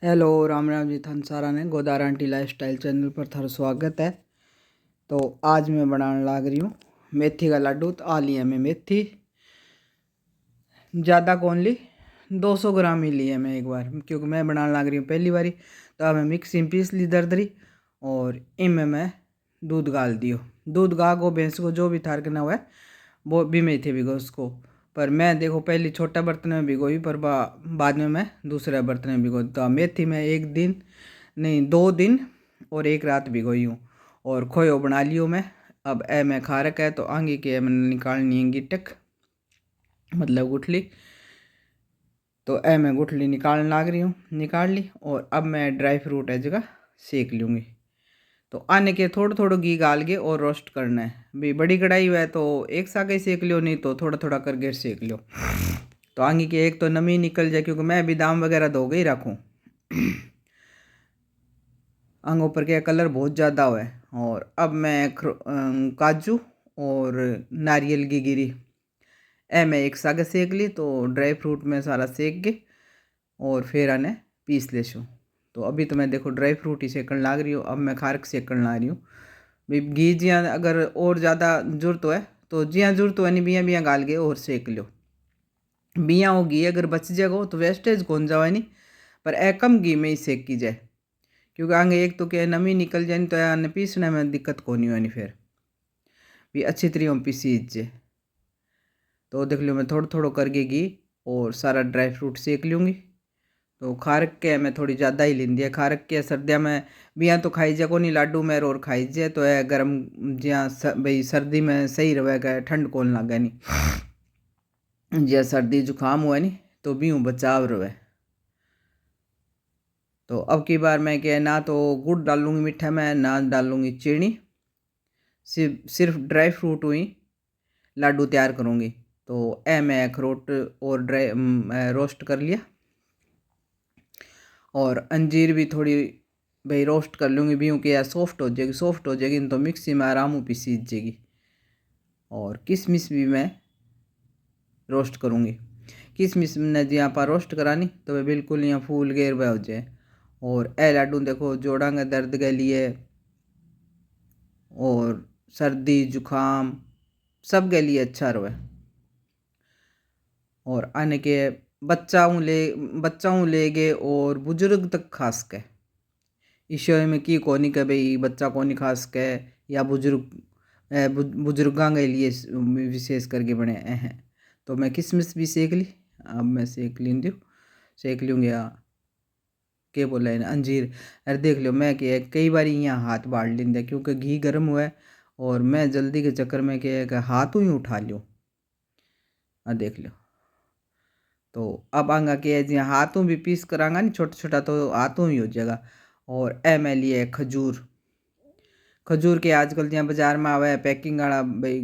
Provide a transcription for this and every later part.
Hello Ram Ram ji थान सारा ने Godara aunty lifestyle channel पर थारा स्वागत है। तो आज मैं बनाने लग रही हूँ मेथी का लड्डू। तो आ लिया मैं मेथी, ज़्यादा कौन ली, 200 ग्राम ही ली है मैं एक बार, क्योंकि मैं बनाने लग रही हूँ पहली बारी। तो अब मैं मिक्सी में पीस ली दरदरी और इनमें मैं दूध गाल दियो। दूध गा को भैंस को जो भी थार के ना हुआ है वो भी मैं थे भिगो उसको। पर मैं देखो पहले छोटा बर्तन में भिगोई, पर बाद में मैं दूसरे बर्तन में भिगो। तो मेथी में एक दिन नहीं 2 दिन और एक रात भिगोई हूँ और खोयो बना लियो मैं। अब ए मैं खारक है तो आगे के मैंने निकालनी है गिटक, मतलब गुठली। तो ए मैं गुठली निकालने लग रही हूँ, निकाल ली। और अब मैं ड्राई फ्रूट है जगह सेक लूँगी। तो आने के थोड़ा थोड़ा घी गाल के और रोस्ट करना है भाई। बड़ी कढ़ाई है तो एक साथ ही सेक लियो, नहीं तो थोड़ा थोड़ा करके सेक लियो। तो आगे के एक तो नमी निकल जाए, क्योंकि मैं भी दाम वगैरह धो ही रखूँ। अंग ऊपर के कलर बहुत ज़्यादा हुआ है। और अब मैं काजू और नारियल की गिरी ए मैं एक सागे सेक ली। तो ड्राई फ्रूट में सारा सेक के और फिर आने पीस ले शूँ। तो अभी तो मैं देखो ड्राई फ्रूट ही सेकन लाग रही हूँ। अब मैं खारक सेकन ला रही हूँ भाई। घी जिया अगर और ज़्यादा जरूरत है तो जिया जरूरत है नहीं बिया बिया गाल के और सेक लो। बिया वो घी अगर बच जाएगा तो वेस्टेज कौन जाए नहीं, पर ए कम घी में ही सेक की जाए। क्योंकि आगे एक तो क्या नमी निकल जाए तो यार पीसने में दिक्कत को नहीं होनी, फिर भी अच्छी तरीके में पीसी जाए। तो देख लो मैं थोड़ा थोड़ा करके घी और सारा ड्राई फ्रूट सेक लूँगी। तो खारक के मैं थोड़ी ज़्यादा ही लेंदी है। खारक के सर्दियों में बिया तो खाई जाए को नहीं लाडू में और खाई जाए तो है गर्म जिया भाई सर्दी में सही रहेगा, ठंड कौन लगे नहीं। जिया सर्दी जुकाम हुआ नहीं तो भी बचाव रहे। तो अब की बार मैं क्या ना तो गुड़ डालूंगी मीठा में, ना डालूंगी चीनी, सिर्फ ड्राई फ्रूट हुई लाडू तैयार करूँगी। तो ए मैं अखरोट और ड्राई रोस्ट कर लिया और अंजीर भी थोड़ी भाई रोस्ट कर लूँगी भी हूँ कि यार सॉफ्ट हो जाएगी। सॉफ्ट हो जाएगी तो मिक्सी में आराम हो पीसी जाएगी। और किशमिश भी मैं रोस्ट करूँगी। किशमिश ने जी आप रोस्ट करानी तो वे बिल्कुल यहाँ फूल गेर वह हो जाए। और ए लाडू देखो जोड़ांगे दर्द के लिए और सर्दी जुकाम सब के लिए अच्छा रहे। और आने के बच्चाओं ले गए और बुजुर्ग तक खास के इस में की कोनी के भाई बच्चा कोनी खास के या बुजुर्गां के लिए विशेष करके बने हैं। तो मैं किशमिश भी सेक ली। अब मैं सेक लूँगी के बोला है ना अंजीर। अरे देख लो मैं क्या कई बार यहाँ हाथ बाढ़ लेंगे क्योंकि घी गर्म हुआ है और मैं जल्दी के चक्कर में क्या है कि हाथों ही उठा लियो। देख लो। तो अब आंगा के जी हाथों भी पीस करांगा नहीं छोटा छोटा तो हाथों ही हो जाएगा। और ए मैं लिए खजूर। खजूर के आजकल जहाँ बाजार में आवे पैकिंग वाला भाई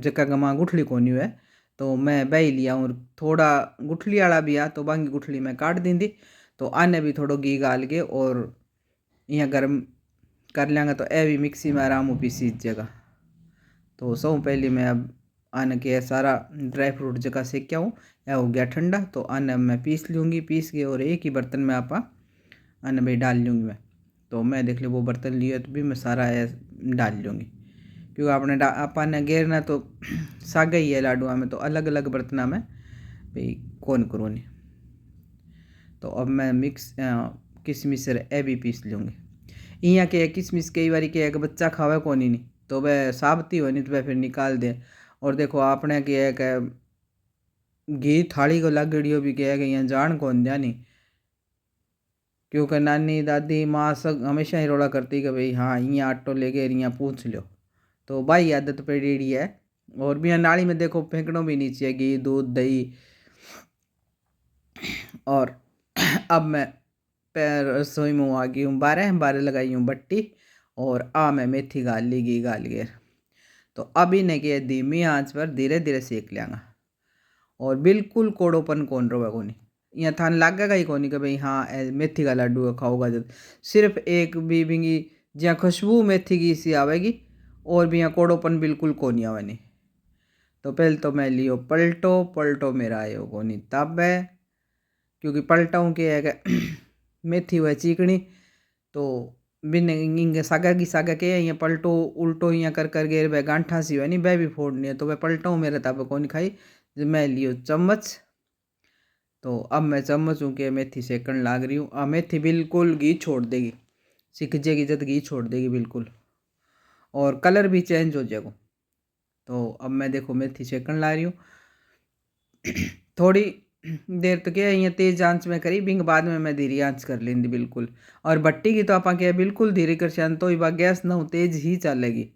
जका गमा गुठली कोनी है। तो मैं बही लिया और थोड़ा गुठली वाला भी आ तो बांगी गुठली में काट दी। तो आने भी थोड़ा घी गाल के और यहाँ गर्म कर लेंगे तो ए भी मिक्सी में आराम हो पीसी जगह। तो सब पहले मैं अब आने के सारा ड्राई फ्रूट जगह सेक क्या हूँ यह हो गया ठंडा। तो आने मैं पीस लूँगी, पीस के और एक ही बर्तन में आप आने भाई डाल लूँगी मैं। तो मैं देख लो वो बर्तन लिए तो भी मैं सारा डाल लूँगी, क्योंकि आपने आपने गेरना तो सागा ही है लाडुआ में तो अलग अलग बर्तना में भाई कौन करूँ नहीं। तो अब मैं किशमिश ए भी पीस लूँगी। यहाँ के किशमिश कई बार के एक बच्चा खावे कौन ही नहीं तो वह साबती हो नहीं तो वह फिर निकाल दे। और देखो आपने क्या है घी थाली को लगड़ियो भी क्या है यहाँ जान कौन दिया नहीं, क्योंकि नानी दादी माँ सब हमेशा ही रोड़ा करती कि भाई हाँ यहाँ आटो ले गए यहाँ पूछ लो। तो भाई आदत पड़ी है। और भी नाली में देखो फेंकना भी नहीं चाहिए घी दूध दही। और अब मैं पैर रसोई में आ गई हूँ, 12 लगाई हूँ बट्टी और मैं मेथी गाल ली घी गाल गए। तो अब इन्हें के धीमी आंच पर धीरे धीरे सेक लेंगा और बिल्कुल कोड़ोपन कौन रोगा को नहीं। यहाँ थान लागेगा ही कोनी कि भाई हाँ मेथी का लड्डू खाओगा जब सिर्फ एक भी बिंगी जहाँ खुशबू मेथी की सी आवेगी और भी यहाँ कोड़ोपन बिल्कुल को नहीं आवे नहीं। तो पहले तो मैं लियो पलटो पलटो मेरा आयो को नहीं तब है, क्योंकि पलटाऊँ के है कि मेथी हुआ चीकणी। तो बिन इंगे सागा की सागा के यहाँ पलटो उल्टो यहाँ कर कर गे वह गांठा सी हुआ नहीं वह भी फोड़नी है। तो वह पलटाऊँ मेरे तब कौन खाई। जो मैं लियो चम्मच। तो अब मैं चम्मच हूँ के मेथी सेकन लाग रही हूँ। अब मेथी बिल्कुल घी छोड़ देगी, सिक जाएगी जब घी छोड़ देगी बिल्कुल, और कलर भी चेंज हो जाएगा। तो अब मैं देखो मेथी सेकन ला रही हूँ। थोड़ी देर तक क्या यहाँ तेज आंच में करी, बिंग बाद में मैं धीरे आंच कर लेंदी बिल्कुल। और भट्टी की तो आप क्या बिल्कुल धीरे कर सन तो बा गैस ना तेज ही चलेगी।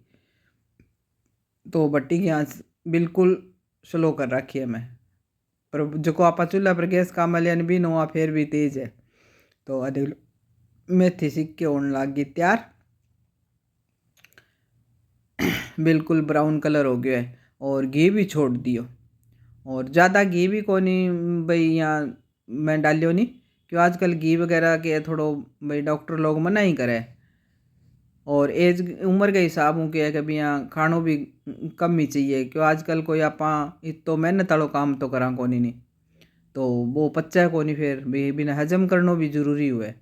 तो भट्टी की आंच बिल्कुल स्लो कर रखी है मैं, पर जो को आप चूल्हा पर गैस काम लिया भी ना फिर भी तेज है। तो अधे मेथी सीख के होने लग गई तैयार, बिल्कुल ब्राउन कलर हो गया है और घी भी छोड़ दियो। और ज़्यादा घी भी को नहीं भाई यहाँ मैं डालियो नहीं, क्यों आजकल घी वगैरह के थोड़ो भाई डॉक्टर लोग मना ही करे। और एज उम्र के हिसाब हूँ कि भाई यहाँ खानों भी कम ही चाहिए, क्यों आजकल कोई आप इतो मेहनत वालों काम तो करा को नहीं, तो वो पच्चा को नहीं फिर भी बिना हजम करना भी जरूरी हुए।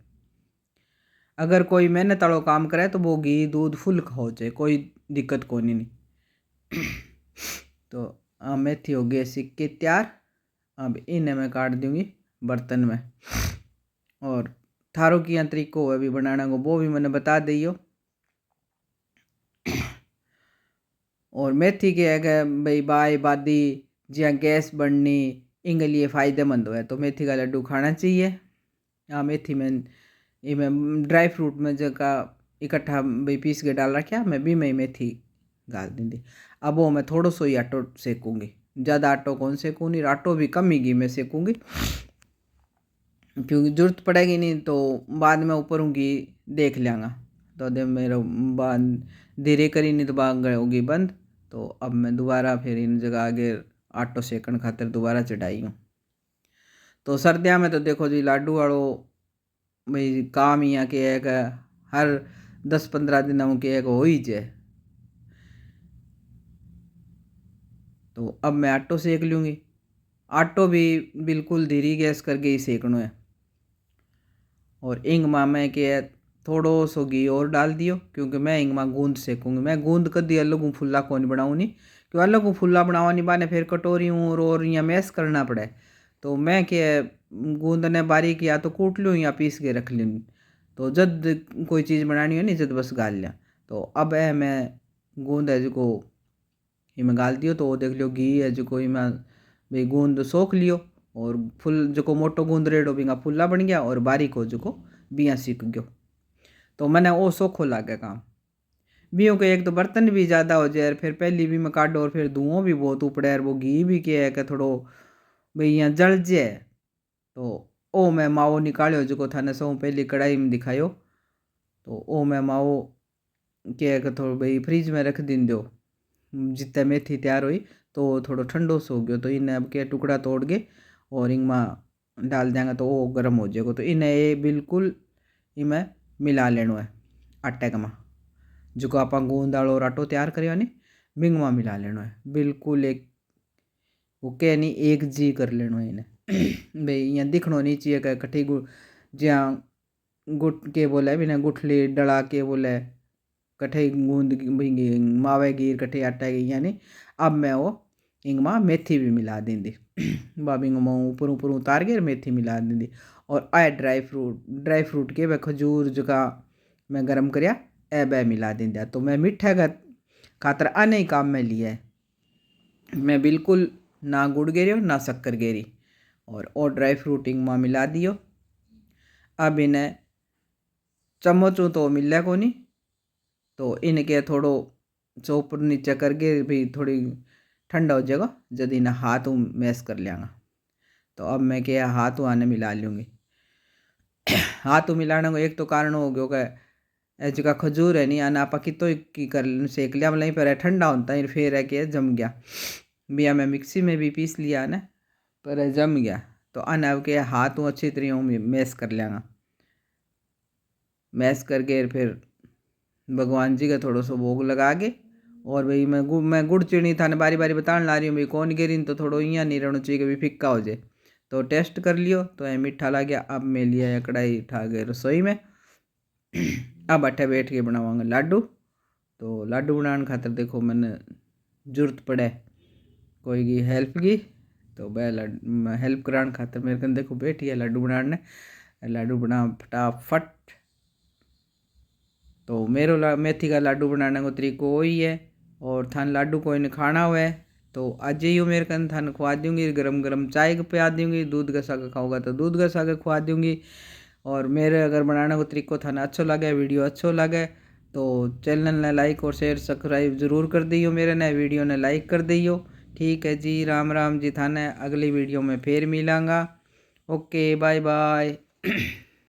अगर कोई मेहनत वालों काम करे तो वो घी दूध फुल खाओ जाए, कोई दिक्कत को नहीं। तो मेथी हो गई सिक्के तैयार। अब इन्हें मैं काट दूंगी बर्तन में। और थारो की तरीको है भी बनाने को वो भी मैंने बता दियो। और मेथी के है भाई बाई बादी जिया गैस बढ़नी इनके लिए फ़ायदेमंद है, तो मेथी का लड्डू खाना चाहिए। मेथी में इमें ड्राई फ्रूट में जगह इकट्ठा भाई पीस के डाल रखा मैं भी मैं मेथी डाल दी। अब वो मैं थोड़ा सो ही आटो सेकूँगी, ज़्यादा आटो कौन सेकूँ नहीं, आटो भी कम ही घी में सेकूँगी क्योंकि जरूरत पड़ेगी नहीं तो बाद में ऊपर घी देख लेंगा। तो दे मेरा बाद धीरे करी नहीं तो बाग होगी बंद। तो अब मैं दोबारा फिर इन जगह आगे आटो सेकन खातर दोबारा चढ़ाई हूँ। तो सर्दियों में तो देखो जी लाडू वालों भाई काम यहाँ के एक हर 10-15 दिनों के एक हो ही जाए। तो अब मैं आटो सेक लूँगी। आटो भी बिल्कुल धीरे गैस करके ही सेकना है। और इंग माँ मैं के थोड़ो सो घी और डाल दियो, क्योंकि मैं इंग माँ गूंद सेकूँगी। मैं गूंद कर दिया अलग फुल्ला कौन बनाऊँ नहीं, क्यों अलग फुल्ला बनावा नहीं बाने फिर कटोरी हूँ और यहाँ मैस करना पड़े। तो मैं क्या गूंदने बारीक या तो कूट लूँ या पीस के रख लूँ। तो जब कोई चीज़ बनानी हो नहीं जब बस गाल लिया। तो अब है मैं गूंद है जो इमें गाल दियो। तो देख लियो घी है जो इमें भाई गूंद सोख लियो और फुल जो मोटो गूंद रेडो बिंगा फुल्ला बन गया और बारीक हो जो बिया सीख गयो। तो मैंने वो सोखो लागे काम बियों के एक तो बर्तन भी ज़्यादा हो जाए फिर पहली भी मैं काटो और फिर धुआं भी बहुत उपड़े और वो घी भी क्या है कि थोड़ो भाई यहाँ जल जाए। तो ओ मैं मावो निकालो जो थाने सो पहली कढ़ाई में दिखायो। तो ओ मैं मावो क्या है कि थोड़ा भाई फ्रिज में रख दिन दो जितने मेथी तैयार हुई। तो थोड़ा ठंडो सो हो गयो तो इन्हें अब के टुकड़ा तोड़ के और इनमें डाल देंगे तो वो गर्म हो जाएगा। तो इन्हें ये बिल्कुल इमें मिला लेना है आटे का जो आप गूंद वालों और आटो तैयार करियो नहीं बिंग में मिला लेना है बिल्कुल एक वो कह नहीं एक जी कर लेना है इन्हें। भाई यहाँ दिखना नहीं चाहिए कि कट्ठी जहाँ गुट के बोले बिना गुठली डला के बोले कट्ठे गूंद मावे गिर कट्ठे आटा की यानी। अब मैं वो इंग माँ मेथी भी मिला देंदी बाबिंग माँ ऊपर ऊपर उतार के मेथी मिला देंदी। और आए ड्राई फ्रूट के वह खजूर जो का मैं गरम करया ए बह मिला देंदा। तो मैं मिठा का खातर आने ही काम में लिया है। मैं बिल्कुल ना गुड़ गेरियो ना शक्कर गेरी और ड्राई फ्रूट इंग माँ मिला दियो। अब इन्हें चम्मचों तो मिले को नहीं, तो इनके थोड़ो ऊपर नीचे करके भी थोड़ी ठंडा हो जाएगा जब इन्हें हाथ मैश कर लियाँगा। तो अब मैं क्या हाथ आने मिला लूँगी। हाथ मिलाने को एक तो कारण हो गया कि जो खजूर है नहीं आना आप कितो की कर सेक लिया मतलब पर ठंडा होता है फिर है कि जम गया बिया मैं मिक्सी में भी पीस लिया ना पर जम गया। तो आना अब के हाथ अच्छी तरह मैश कर लियाँगा। मैश करके फिर भगवान जी का थोड़ा सा भोग लगा के और भाई मैं गुड़ चीनी था बारी बारी बताने ला रही हूँ भाई कौन गिरी तो थोड़ा यहाँ नहीं रहना चाहिए कि भी फिक्का हो जाए। तो टेस्ट कर लियो तो ये मीठा लग गया। अब मैं लिया है कढ़ाई उठा गए रसोई में। अब अठे बैठ के बनावांगे लाडू। तो लाडू बनाने खातर देखो मैंने जरूरत पड़े कोई की हेल्प की, तो वह हेल्प कराने खातर मेरे कन देखो बैठी है लाडू बनाने। लाडू बना फटाफट। तो मेरो मेथी का लाडू बनाने को तरीको वही है। और थान लाडू कोई ने खाना हुआ तो आज ही मेरे कन थान खुआ दूँगी, गरम गरम चाय पिया दूँगी, दूध का साग खाओगा तो दूध का साग खुआ दूँगी। और मेरे अगर बनाने को तरीको थाने अच्छो लगे, वीडियो अच्छो लगे तो चैनल ने लाइक और शेयर सब्सक्राइब ज़रूर कर दियो, मेरे ने वीडियो ने लाइक कर दियो। ठीक है जी, राम राम जी, थाने अगली वीडियो में फिर मिलांगा। Okay bye bye.